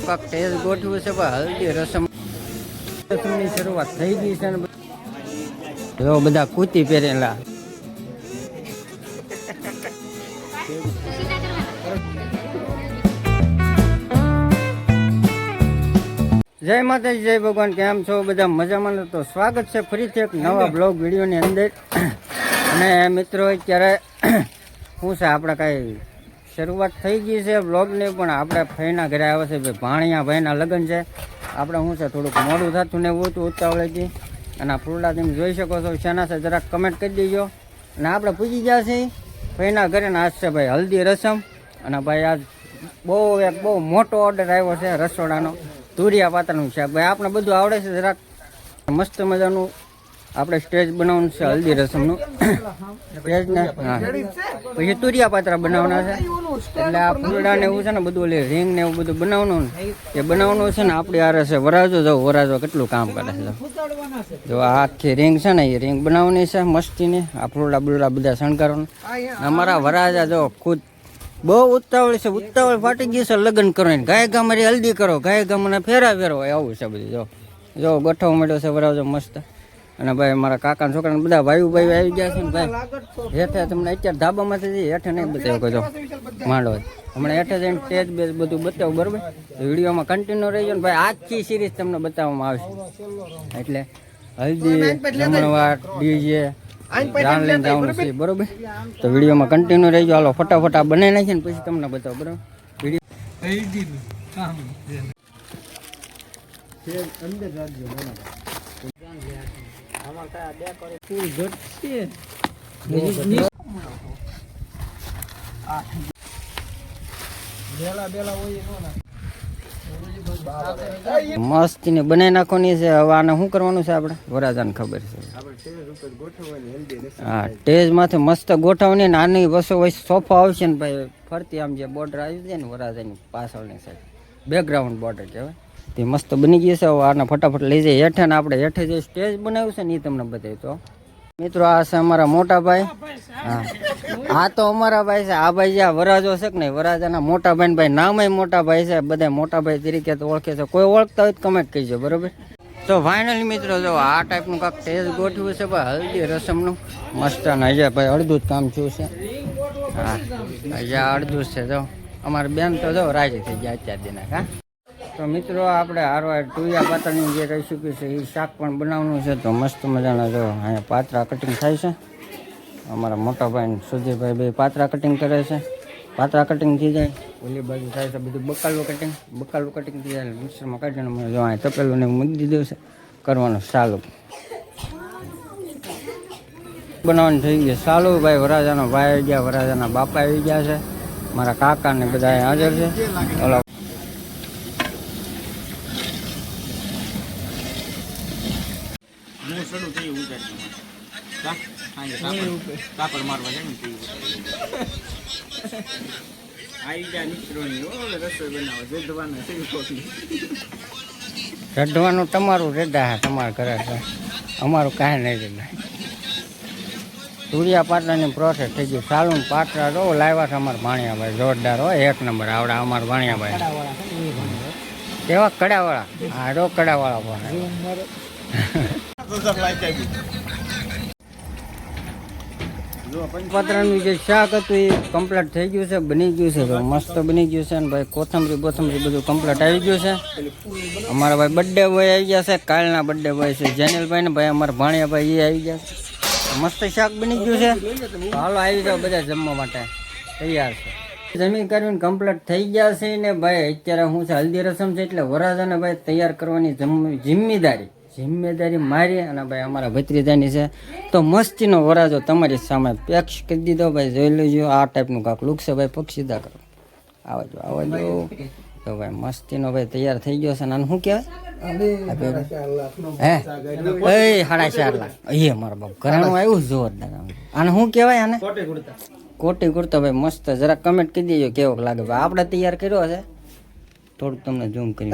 કાક ટેજ ગોઠવ્યું છે પણ હલ્દી રસમ ની શરૂઆત થઈ ગઈ છે ને જો બધા કૂતી પહેરેલા જય માતાજી જય ભગવાન. કેમ છો બધા મજામાં? તો સ્વાગત છે ફરીથી એક નવા બ્લોગ વિડીયોની અંદર. અને મિત્રો અત્યારે શું છે આપણે કાંઈ શરૂઆત થઈ ગઈ છે બ્લોગની, પણ આપણે ફઈના ઘરે આવે છે ભાઈ ભાણિયા ભાઈના લગ્ન છે. આપણે શું છે થોડુંક મોડું થતું ને એવું હતું ઉતાવળેથી. અને આ ફૂલડા તમે જોઈ શકો છો શેના છે જરાક કમેન્ટ કરી દેજો. અને આપણે પૂજી ગયા છીએ ફઈના ઘરે ને આજ છે ભાઈ હલ્દી રસમ. અને ભાઈ આજ બહુ મોટો ઓર્ડર આવ્યો છે રસોડાનો. તુરિયા પાત્રનું શાક. ભાઈ આપણે બધું આવડે છે જરાક મસ્ત મજાનું આપણે સ્ટેજ બનાવવાનું છે હલ્દી રસમનું સ્ટેજને. હા પછી તુરિયા પાત્રા બનાવવાના છે. એટલે આ ફૂલડા ને એવું છે ને બધું ઓલી રીંગ ને એવું બધું બનાવવાનું એ બનાવવાનું છે ને આપણી આરે છે વરાજો. જો વરાજો કેટલું કામ કરે છે. જો આ આખી રીંગ છે ને એ રીંગ બનાવવાની છે મસ્તીની. આ ફૂલડા બુલડા બધા શણગારવાનું. અમારા વરાજા જો ખુદ બહુ ઉતાવળ છે. ઉતાવળ ફાટી ગઈ છે લગ્ન કરવાની. ગાય ગા મારી હલ્દી કરો, ગાય ગા મને ફેરા ફેરવો આવું છે બધું. જો ગોઠવો મળ્યો છે વરાજો મસ્ત. અને ભાઈ મારા કાકા છોકરા બધા ભાઈ આવી ગયા છે ને ભાઈ હેઠે તમને અત્યારે ધાબામાંથી હેઠે નહીં બતાવ્યો કહો માંડો હમણાં હેઠે જઈને સ્ટેજ બેજ બધું બતાવું બરોબર. તો વિડીયોમાં કન્ટિન્યુ રહીજો ને ભાઈ. આખી સિરીઝ તમને બતાવવામાં આવશે. એટલે હલ્દી જમણવાર ડીજે જાન લઈને જવાનું છે બરોબર. તો વિડીયોમાં કન્ટિન્યુ રહીજો. હાલો ફટાફટ આ બનાવી નાખીએ ને પછી તમને બતાવો બરોબર. મસ્તી ને બનાવી નાખવાની છે. હવે આને શું કરવાનું છે આપણે વરાજાને ખબર છે. હા ટેજ માંથી મસ્ત ગોઠવણી ને આની વસો વચ્ચે સોફા આવશે ને ભાઈ ફરતી આમ જે બોર્ડર આવી જાય ને વરાજાની પાછળની સાઈડ બેકગ્રાઉન્ડ બોર્ડર કહેવાય તે મસ્ત બની ગઈ છે. હવે આને ફટાફટ લઈ જાય હેઠે ને આપણે હેઠે જે સ્ટેજ બનાવ્યું છે ને એ તમને બતાવી. તો મિત્રો આ છે અમારા મોટા ભાઈ. હા આ તો અમારા ભાઈ છે. આ ભાઈ જે વરાજો છે કે નહીં વરાજાના મોટા ભાઈ ભાઈ નામ મોટા ભાઈ છે. બધા મોટા ભાઈ તરીકે તો ઓળખે છે. કોઈ ઓળખતા હોય તો કમેન્ટ કહીજો બરોબર. તો ફાઇનલી મિત્રો જો આ ટાઈપનું કાંક ટેજ ગોઠવ્યું છે ભાઈ હલ્દી રસમનું મસ્ત. અને હજી ભાઈ અડધું જ કામ થયું છે. હા હજી અડધું જ છે. જો અમારી બેન તો જો રાજી થઈ ગયા અત્યાર દિના. હા તો મિત્રો આપણે હારવાર તુરિયા પાત્રાની જે રેસીપી છે એ શાક પણ બનાવવાનું છે. તો મસ્ત મજાના જો અહીંયા પાત્રા કટિંગ થાય છે. અમારા મોટા ભાઈ સુધીરભાઈ બે પાત્રા કટિંગ કરે છે. પાત્રા કટિંગ થઈ જાય ઓલી બાજુ થાય છે બધું બકાલું કટિંગ થઈ જાય મિક્સરમાં કાઢીને જો અહીં તપેલું ને મૂકી દીધું છે કરવાનું ચાલુ બનાવવાનું થઈ ગયું ચાલુ. ભાઈ વરાજાનો ભાઈ આવી ગયા, વરાજાના બાપા આવી ગયા છે, મારા કાકા ને બધા હાજર છે. ઓલા રઢવાનું તમારું રેડા હે તમારા ઘરે છે, અમારું કાંઈ નહીં રેડા. તુરિયા પાટલાની પ્રોસેસ થઈ ગઈ ચાલુ. પાટલા જો લાવ્યા છે અમારા ભાણિયાભાઈ જોરદાર હોય એક નંબર આવડા અમારા ભાણિયાભાઈ કેવા કડાવાળા. હા રો કડાવાળા પાત્રાનું જે શાક હતું એ કમ્પ્લીટ થઈ ગયું છે, બની ગયું છે. તો મસ્ત બની ગયું છે. અને ભાઈ કોથમરી બધું કમ્પ્લીટ આવી ગયું છે. અમારા ભાઈ બર્થડે બોય આવી ગયા છે. કાલના બર્થડે બોય છે જેનિલભાઈ ને ભાઈ અમારા ભાણિયાભાઈ એ આવી ગયા છે. મસ્ત શાક બની ગયું છે. તો હાલો આવી જાઓ બધા જમવા માટે તૈયાર છે. જમી કરીને કમ્પ્લીટ થઈ ગયા છે ને ભાઈ અત્યારે હું છે હલ્દી રસમ છે એટલે વરાજાને ભાઈ તૈયાર કરવાની જિમ્મેદારી મારી અને ભાઈ અમારા ભત્રીજાની છે. તો મસ્તીનો વરાજો તમારી સામે પેક્સ કરી દીધો ભાઈ. જોઈ લેજો આ ટાઈપનું કાંક લુક છે ભાઈ. પગ સીધા કરો આવજો તો ભાઈ મસ્તીનો ભાઈ તૈયાર થઈ ગયો છે. અને શું કહેવાય હે 4.5 લાખ એ મારા બાપ ઘરાણું આવ્યું જોરદાર. આને શું કહેવાય? આને કોટી કુર્તો ભાઈ મસ્ત. જરા કમેન્ટ કરી દેજો કેવો લાગે ભાઈ. આપણે તૈયાર કર્યો છે થોડુંક તમને ઝૂમ કરી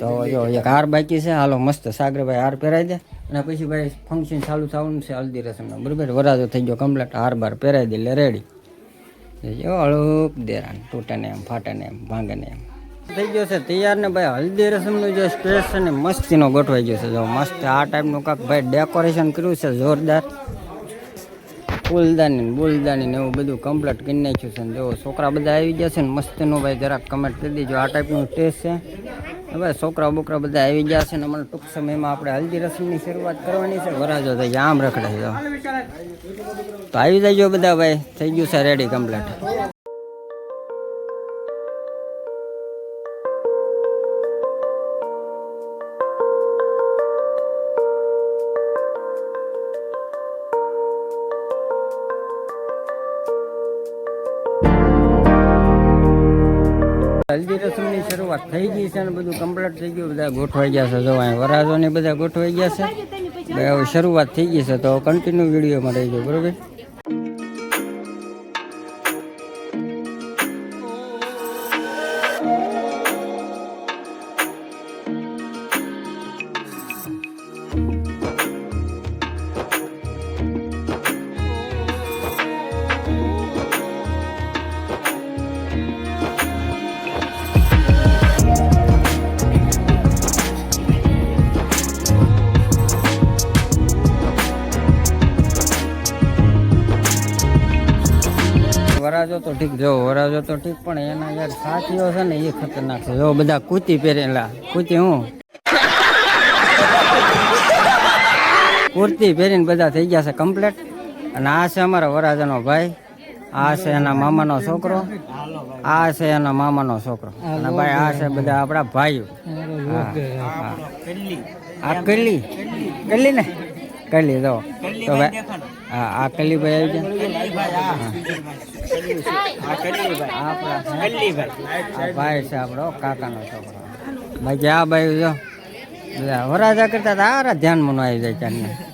તો જો એક હાર બાકી છે. હાલો મસ્ત સાગરભાઈ હાર પહેરાવી દે અને પછી ભાઈ ફંક્શન ચાલુ થવાનું છે હલ્દી રસમનું બરાબર. વરાજો થઈ ગયો કમ્પ્લીટ. હાર બાર પહેરાવી દે એટલે રેડી. જો હળુક દેરાન તૂટે ને એમ ફાટે ને એમ ભાંગે ને એમ થઈ ગયો છે તૈયાર ને ભાઈ હલ્દી રસમનું જે સ્ટેજ છે ને મસ્તીનો ગોઠવાઈ ગયો છે જો મસ્ત આ ટાઈપનું કાંક ભાઈ ડેકોરેશન કર્યું છે જોરદાર ફૂલદાની ને બુલદાની ને એવું બધું કમ્પ્લીટ કરી નાખ્યું છે ને જો છોકરા બધા આવી ગયા છે ને મસ્તીનું ભાઈ જરાક કમેન્ટ કરી દીજો આ ટાઈપનું સ્ટેજ છે ભાઈ છોકરા બોકરા બધા આવી ગયા છે ને મને ટૂંક સમયમાં આપણે હલ્દી રસમની શરૂઆત કરવાની છે વરાજો થઈ આમ રખડાઈ જાઓ તો આવી જજો બધા ભાઈ થઈ ગયું છે રેડી કમ્પ્લીટ હલ્દી રસમની શરૂઆત થઈ ગઈ છે ને બધું કમ્પ્લીટ થઈ ગયું બધા ગોઠવાઈ ગયા છે જો અહીં વરાજો ને બધા ગોઠવાઈ ગયા છે હવે શરૂઆત થઈ ગઈ છે તો કન્ટિન્યુ વિડીયોમાં રહીજો બરોબર વરાજો તો ઠીક જો વરાજો તો ઠીક પણ એના યાર સાથીઓ છે ને એ ખતરનાક છે જો બધા કૂતી પહેરેલા કૂતી હું કુર્તી પહેરીને બધા થઈ ગયા છે કમ્પ્લેટ અને આ છે અમારા વરાજાનો ભાઈ આ છે એના મામાનો છોકરો આ છે એના મામાનો છોકરો અને ભાઈ આ છે બધા આપણા ભાઈઓ આ કલી કલી ને કલી જો તો ભાઈ હા આ કલીભાઈ આવી ગયા ભાઈ છે આપણો કાકાનો છોકરો બાકી આ ભાઈ જો વરાજા કરતા તારા ધ્યાનમાં ન આવી જાય ચાંદને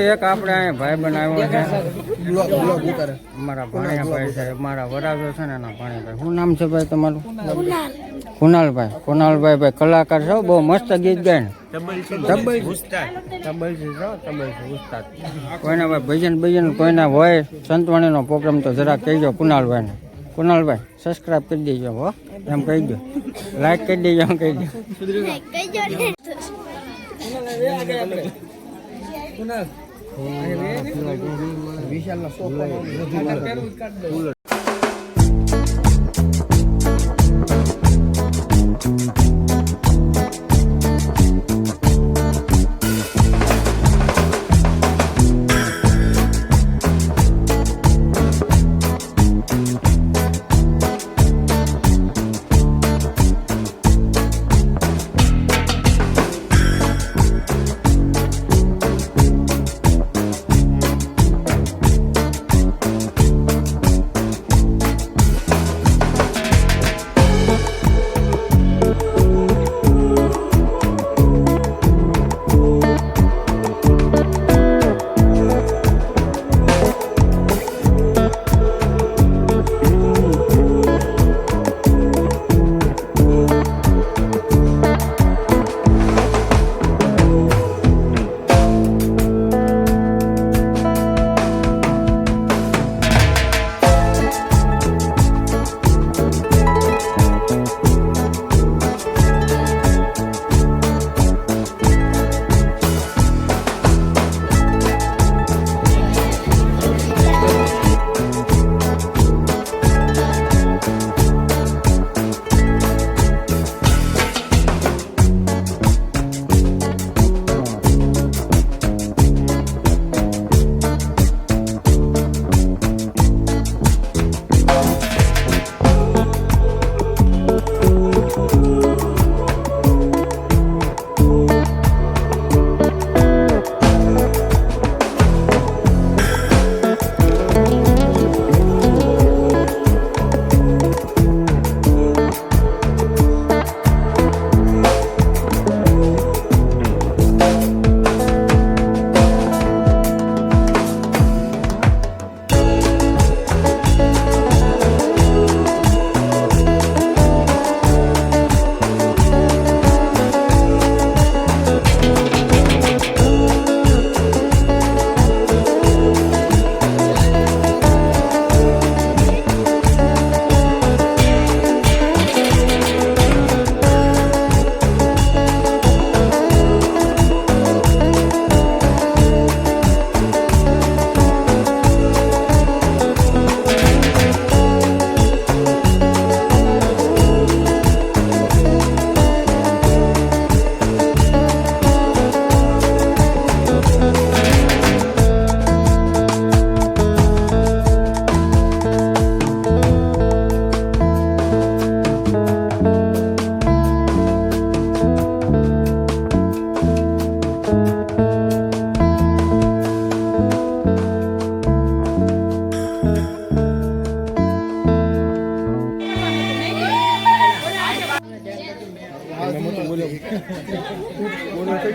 એક આપણે અહીંયા ભાઈ બનાવ્યો છે અમારા ભાણિયાભાઈ છે મારા વરાજો છે ને એના ભાણિયાભાઈ શું નામ છે ભાઈ તમારું કુનાલભાઈ ભાઈ કલાકાર છો બહુ મસ્ત ગીત ગાય ને ઉસ્તાદ કોઈના ભાઈ ભજન કોઈના હોય સંતવાણીનો પ્રોગ્રામ તો જરાક કહીજો કુનાલભાઈ સબસ્ક્રાઈબ કરી દેજો હો એમ કહી દો લાઈક કરી દેજો એમ કહી દો વિશાલ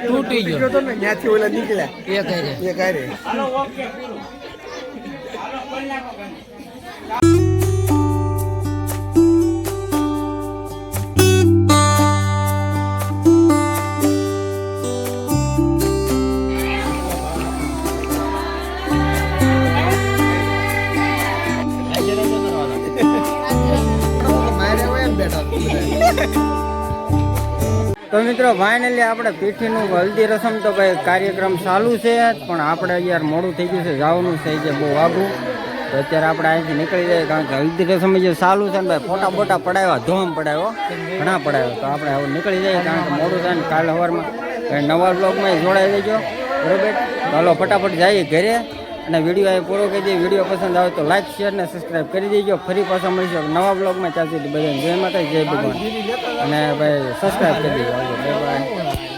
તૂટી ગયો તો ને ત્યાંથી ઓલા નીકળ્યા એક હારે. એક હારે. મારે હોય એમ બેઠા તો મિત્રો ફાઇનલી આપણે પીઠીનું હલ્દી રસમ તો ભાઈ કાર્યક્રમ ચાલુ છે, પણ આપણે યાર મોડું થઈ ગયું છે, જવાનું થઈ છે બહુ આઘું. તો અત્યારે આપણે અહીંથી નીકળી જાય, કારણ કે હલ્દી રસમ જે ચાલુ છે ને ભાઈ ફોટા બોટા પડાવ્યા, ધોમ પડાવ્યો, ઘણા પડાવ્યો. તો આપણે હવે નીકળી જઈએ, કારણ કે મોડું થાય ને કાલે સવારમાં ભાઈ નવા બ્લોગમાં જોડાઈ દેજો, બરોબર? ચાલો ફટાફટ જઈએ ઘરે, અને વિડીયો અહીં પૂરો કરી દઈએ. વિડીયો પસંદ આવે તો લાઈક શેર ને સબસ્ક્રાઈબ કરી દેજો. ફરી પાછા મળીશું નવા બ્લોગમાં. ચાલતી બધાને જય માતા જય ભગવાન, અને ભાઈ સબસ્ક્રાઈબ કરી દેજો. Bye bye.